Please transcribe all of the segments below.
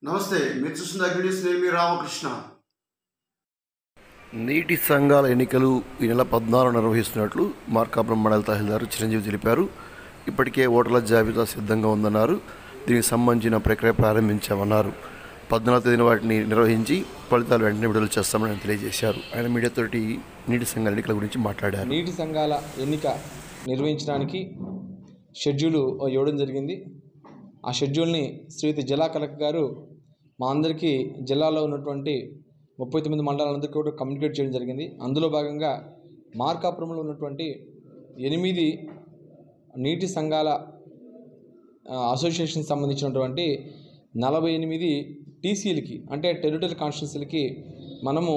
నమస్తే, మీరు చూస్తున్న అగ్నిస్. నేను మీ రామకృష్ణ. నీటి సంఘాల ఎన్నికలు ఈ నెల 14 నిర్వహిస్తున్నట్లు మార్కాపురం మండల తహసీల్దార్ చిరంజీవి తెలిపారు. ఇప్పటికే ఓటర్ల జాబితా సిద్ధంగా ఉందన్నారు. దీనికి సంబంధించిన ప్రక్రియ ప్రారంభించామన్నారు. 14వ తేదీన వాటిని నిర్వహించి ఫలితాలు వెంటనే విడుదల చేస్తామని తెలియజేశారు. ఆయన మీడియాతోటి నీటి సంఘాల ఎన్నికల గురించి మాట్లాడారు. నీటి సంఘాల ఎన్నిక నిర్వహించడానికి షెడ్యూల్ ఇవ్వడం జరిగింది. ఆ షెడ్యూల్ని శ్రీమతి జిల్లా కలెక్టర్ గారు మా అందరికీ జిల్లాలో ఉన్నటువంటి 39 మండలాలందరికీ కూడా కమ్యూనికేట్ చేయడం జరిగింది. అందులో భాగంగా మార్కాపురంలో ఉన్నటువంటి 8 నీటి సంఘాల అసోసియేషన్ సంబంధించినటువంటి 48 టీసీలకి అంటే టెరిటరీ కాన్స్టిట్యున్సీలకి మనము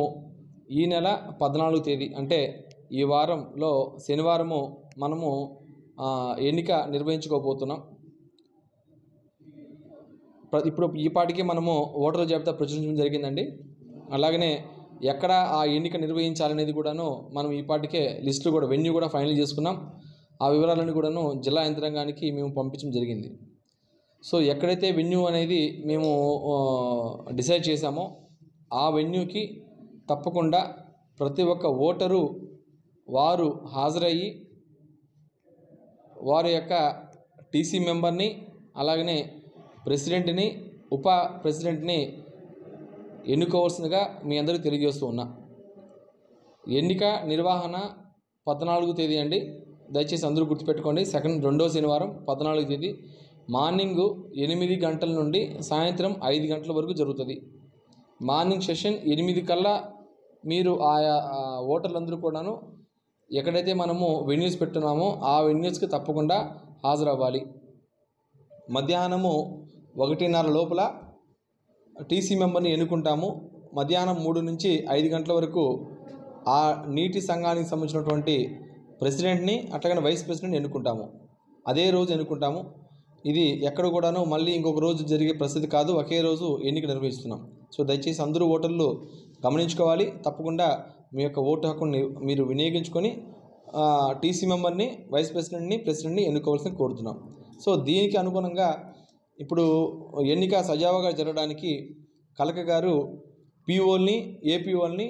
ఈ నెల 14వ తేదీ అంటే ఈ వారంలో శనివారము మనము ఎన్నిక నిర్వహించుకోబోతున్నాం. ఇప్పుడు ఈ పాటికి మనము ఓటర్ల జాబితా ప్రచురించడం జరిగిందండి. అలాగనే ఎక్కడ ఆ ఎన్నిక నిర్వహించాలనేది కూడాను మనం ఈ పాటికే లిస్టు కూడా వెన్యూ కూడా ఫైనల్ చేసుకున్నాం. ఆ వివరాలన్నీ కూడాను జిల్లా యంత్రాంగానికి మేము పంపించడం జరిగింది. సో ఎక్కడైతే వెన్యూ అనేది మేము డిసైడ్ చేశామో ఆ వెన్యూకి తప్పకుండా ప్రతి ఒక్క ఓటరు వారు హాజరయ్యి వారి యొక్క టీసీ మెంబర్ని అలాగనే ప్రెసిడెంట్ని ఉప ప్రెసిడెంట్ని ఎన్నుకోవాల్సిందిగా మీ అందరికీ తెలియజేస్తూ ఉన్నా. ఎన్నిక నిర్వహణ 14వ తేదీ అండి. దయచేసి అందరూ గుర్తుపెట్టుకోండి. రెండో శనివారం 14వ తేదీ మార్నింగ్ 8 గంటల నుండి సాయంత్రం 5 గంటల వరకు జరుగుతుంది. మార్నింగ్ సెషన్ 8 కల్లా మీరు ఆయా ఓటర్లందరూ కూడాను ఎక్కడైతే మనము వెన్యూస్ పెట్టున్నామో ఆ వెన్యూస్కి తప్పకుండా హాజరవ్వాలి. మధ్యాహ్నము 1:30 లోపల టీసీ మెంబర్ని ఎన్నుకుంటాము. మధ్యాహ్నం 3 నుంచి 5 గంటల వరకు ఆ నీటి సంఘానికి సంబంధించినటువంటి ప్రెసిడెంట్ని అట్లాగనే వైస్ ప్రెసిడెంట్ని ఎన్నుకుంటాము. అదే రోజు ఎన్నుకుంటాము. ఇది ఎక్కడ కూడాను మళ్ళీ ఇంకొక రోజు జరిగే పరిస్థితి కాదు. ఒకే రోజు ఎన్నిక నిర్వహిస్తున్నాం. సో దయచేసి అందరూ ఓటర్లు గమనించుకోవాలి. తప్పకుండా మీ యొక్క ఓటు హక్కుని మీరు వినియోగించుకొని టీసీ మెంబర్ని వైస్ ప్రెసిడెంట్ని ఎన్నుకోవాల్సిన కోరుతున్నాం. సో దీనికి అనుగుణంగా ఇప్పుడు ఎన్నిక సజావుగా జరగడానికి కలెక్టర్ గారు పీఓల్ని ఏపీఓల్ని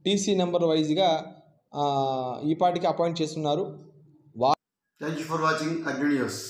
టీసీ నెంబర్ వైజ్గా ఈ పార్టీకి అపాయింట్ చేస్తున్నారు. థ్యాంక్ యూ ఫర్ వాచింగ్ అగ్ని న్యూస్.